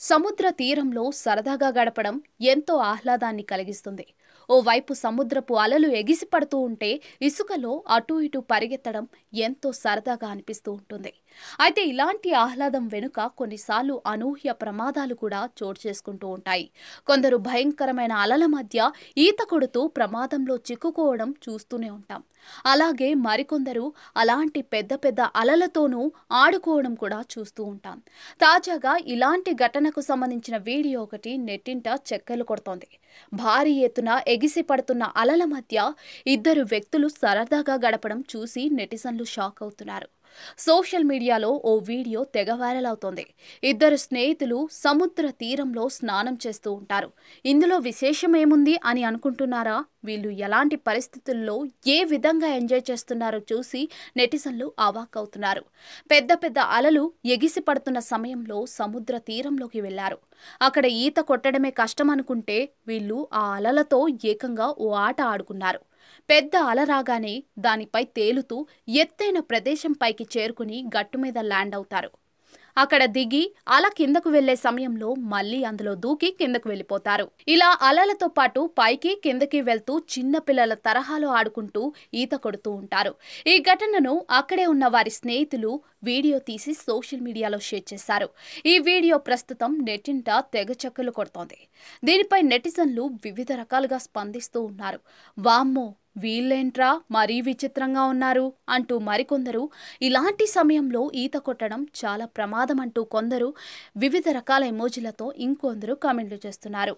సముద్ర తీరంలో సరదాగా గడపడం ఎంతో ఆహ్లాదాన్ని కలిగిస్తుంది. ఓవైపు సముద్రపు అలలు ఎగిసిపడుతూ ఉంటే ఇసుకలో అటూ ఇటూ పరిగెత్తడం ఎంతో సరదాగా అనిపిస్తూ ఉంటుంది. అయితే ఇలాంటి ఆహ్లాదం వెనుక కొన్నిసార్లు అనూహ్య ప్రమాదాలు కూడా చోటు చేసుకుంటూ ఉంటాయి. కొందరు భయంకరమైన అలల మధ్య ఈత కొడుతూ ప్రమాదంలో చిక్కుకోవడం చూస్తూనే ఉంటాం. అలాగే మరికొందరు అలాంటి పెద్ద పెద్ద అలలతోనూ ఆడుకోవడం కూడా చూస్తూ ఉంటాం. తాజాగా ఇలాంటి ఘటనకు సంబంధించిన వీడియో ఒకటి నెట్టింట చక్కర్లు కొడుతోంది. భారీ ఎత్తున ఎగిసి పడుతున్న అలల మధ్య ఇద్దరు వ్యక్తులు సరదాగా గడపడం చూసి నెటిజన్లు షాక్ అవుతున్నారు. సోషల్ మీడియాలో ఓ వీడియో తెగ వైరల్ అవుతోంది. ఇద్దరు స్నేహితులు సముద్ర తీరంలో స్నానం చేస్తూ ఉంటారు. ఇందులో విశేషం ఏముంది అని అనుకుంటున్నారా? వీళ్ళు ఎలాంటి పరిస్థితుల్లో ఏ విధంగా ఎంజాయ్ చేస్తున్నారో చూసి నెటిజన్లు అవాక్కవుతున్నారు. పెద్ద పెద్ద అలలు ఎగిసి పడుతున్న సమయంలో సముద్ర తీరంలోకి వెళ్లారు. అక్కడ ఈత కొట్టడమే కష్టం అనుకుంటే వీళ్ళు ఆ అలలతో ఏకంగా ఓ ఆట ఆడుకున్నారు. పెద్ద అల రాగానే దానిపై తేలుతూ ఎత్తైన ప్రదేశం పైకి చేరుకుని గట్టు మీద ల్యాండ్ అవుతారు. అక్కడ దిగి అల కిందకు వెళ్లే సమయంలో మళ్లీ అందులో దూకి కిందకు వెళ్లిపోతారు. ఇలా అలలతో పాటు పైకి కిందకి వెళ్తూ చిన్న పిల్లల తరహాలో ఆడుకుంటూ ఈత కొడుతూ ఉంటారు. ఈ ఘటనను అక్కడే ఉన్న వారి స్నేహితులు వీడియో తీసి సోషల్ మీడియాలో షేర్ చేశారు. ఈ వీడియో ప్రస్తుతం నెట్టింట తెగ చక్కర్లు కొడుతోంది. దీనిపై నెటిజన్లు వివిధ రకాలుగా స్పందిస్తూ ఉన్నారు. వామ్మో, వీళ్ళేంట్రా మరీ విచిత్రంగా ఉన్నారు అంటూ మరికొందరు ఇలాంటి సమయంలో ఈత కొట్టడం చాలా ప్రమాదం అంటూ కొందరు వివిధ రకాల ఎమోజీలతో ఇంకొందరు కామెంట్లు చేస్తున్నారు.